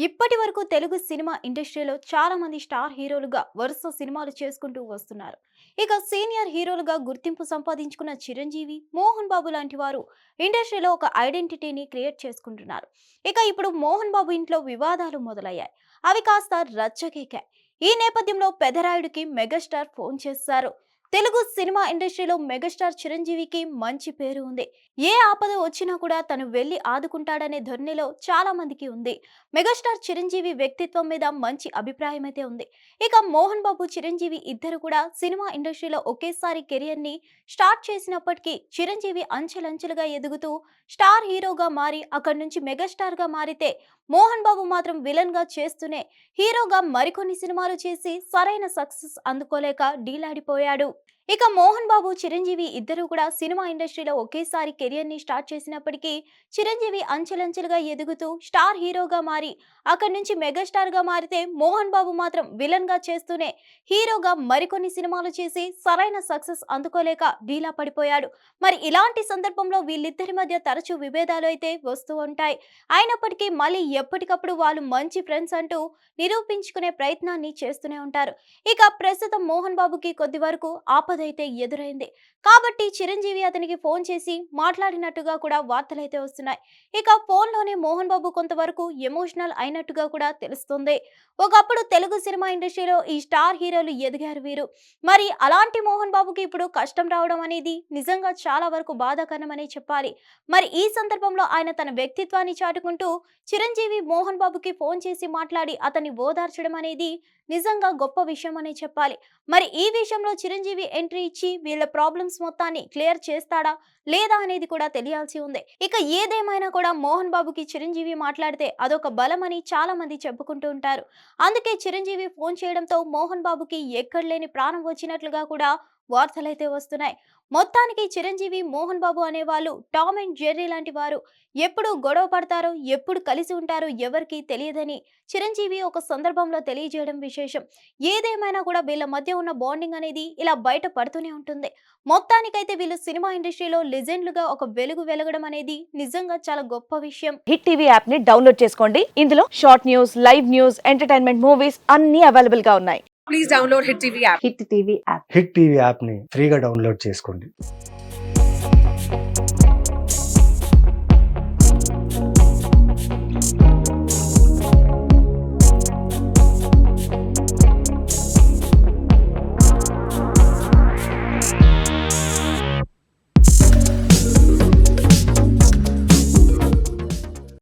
ఇప్పటి వరకు తెలుగు సినిమా ఇండస్ట్రీలో చాలా మంది స్టార్ హీరోలుగా వరుస సినిమాలు చేసుకుంటూ వస్తున్నారు. ఇక సీనియర్ హీరోలుగా గుర్తింపు సంపాదించుకున్న చిరంజీవి, మోహన్ బాబు లాంటి వారు ఇండస్ట్రీలో ఒక ఐడెంటిటీని క్రియేట్ చేసుకుంటున్నారు. ఇక ఇప్పుడు మోహన్ బాబు ఇంట్లో వివాదాలు మొదలయ్యాయి. అవి కాస్త రచ్చకెక్కాయి. ఈ నేపథ్యంలో పెదరాయుడికి మెగాస్టార్ ఫోన్ చేశారు. తెలుగు సినిమా ఇండస్ట్రీలో మెగాస్టార్ చిరంజీవికి మంచి పేరు ఉంది. ఏ ఆపద వచ్చినా కూడా తను వెళ్లి ఆదుకుంటాడనే ధోరణిలో చాలా మందికి ఉంది. మెగాస్టార్ చిరంజీవి వ్యక్తిత్వం మీద మంచి అభిప్రాయం అయితే ఉంది. ఇక మోహన్ బాబు, చిరంజీవి ఇద్దరు కూడా సినిమా ఇండస్ట్రీలో ఒకేసారి కెరియర్ ని స్టార్ట్ చేసినప్పటికీ చిరంజీవి అంచెలంచెలుగా ఎదుగుతూ స్టార్ హీరోగా మారి అక్కడి నుంచి మెగాస్టార్ గా మారితే, మోహన్ బాబు మాత్రం విలన్ గా చేస్తూనే హీరోగా మరికొన్ని సినిమాలు చేసి సరైన సక్సెస్ అందుకోలేక డీలాడిపోయాడు. ఇక మోహన్ బాబు, చిరంజీవి ఇద్దరు కూడా సినిమా ఇండస్ట్రీలో ఒకేసారి కెరియర్ ని స్టార్ట్ చేసినప్పటికీ చిరంజీవి అంచెలంచెలుగా ఎదుగుతూ స్టార్ హీరోగా మారి అక్కడి నుంచి మెగాస్టార్ గా మారితే, మోహన్ బాబు మాత్రం విలన్ గా చేస్తూనే హీరోగా మరికొన్ని సినిమాలు చేసి సరైన సక్సెస్ అందుకోలేక డీలా పడిపోయాడు. మరి ఇలాంటి సందర్భంలో వీళ్ళిద్దరి మధ్య తరచూ విభేదాలు అయితే వస్తూ ఉంటాయి. అయినప్పటికీ మళ్ళీ ఎప్పటికప్పుడు వాళ్ళు మంచి ఫ్రెండ్స్ అంటూ నిరూపించుకునే ప్రయత్నాన్ని చేస్తూనే ఉంటారు. ఇక ప్రస్తుతం మోహన్ బాబుకి కొద్ది వరకు ఆపదైతే ఎదురైంది. కాబట్టి చిరంజీవి అతనికి ఫోన్ చేసి మాట్లాడినట్టుగా కూడా వార్తలైతే వస్తున్నాయి. ఇక ఫోన్లోనే మోహన్ బాబు కొంతవరకు ఎమోషనల్ అయినట్టుగా కూడా తెలుస్తుంది. ఒకప్పుడు తెలుగు సినిమా ఇండస్ట్రీలో ఈ స్టార్ హీరోలు ఎదిగారు వీరు. మరి అలాంటి మోహన్ బాబుకి ఇప్పుడు కష్టం రావడం అనేది నిజంగా చాలా వరకు బాధాకరమనే చెప్పాలి. మరి ఈ సందర్భంలో ఆయన తన వ్యక్తిత్వాన్ని చాటుకుంటూ చిరంజీవి మోహన్ బాబుకి ఫోన్ చేసి మాట్లాడి అతన్ని ఓదార్చడం అనేది నిజంగా గొప్ప విషయం అనే చెప్పాలి. మరి ఈ విషయంలో చిరంజీవి ఎంట్రీ ఇచ్చి వీళ్ళ ప్రాబ్లమ్స్ మొత్తాన్ని క్లియర్ చేస్తాడా లేదా అనేది కూడా తెలియాల్సి ఉంది. ఇక ఏదేమైనా కూడా మోహన్ బాబుకి చిరంజీవి మాట్లాడితే అదొక బలం అని చాలా మంది చెప్పుకుంటూ ఉంటారు. అందుకే చిరంజీవి ఫోన్ చేయడంతో మోహన్ బాబుకి ఎక్కడ లేని ప్రాణం వచ్చినట్లుగా కూడా వార్తలైతే వస్తున్నాయి. మొత్తానికి చిరంజీవి, మోహన్ బాబు అనేవాళ్ళు టామ్ అండ్ జెర్రీ లాంటి వారు. ఎప్పుడు గొడవ పడతారో, ఎప్పుడు కలిసి ఉంటారో ఎవరికీ తెలియదని చిరంజీవి ఒక సందర్భంలో తెలియజేయడం విశేషం. ఏదేమైనా కూడా వీళ్ళ మధ్య ఉన్న బాండింగ్ అనేది ఇలా బయట పడుతూనే ఉంటుంది. మొత్తానికైతే వీళ్ళు సినిమా ఇండస్ట్రీలో లెజెండ్లుగా ఒక వెలుగు వెలగడం అనేది నిజంగా చాలా గొప్ప విషయం. హిట్ టీవీ యాప్ ని డౌన్లోడ్ చేసుకోండి. ఇందులో short news, live news, entertainment movies అన్ని అవైలబుల్ గా ఉన్నాయి. Please download Hit TV app. Hit TV app. Hit TV యాప్ని ఫ్రీగా డౌన్లోడ్ చేసుకోండి.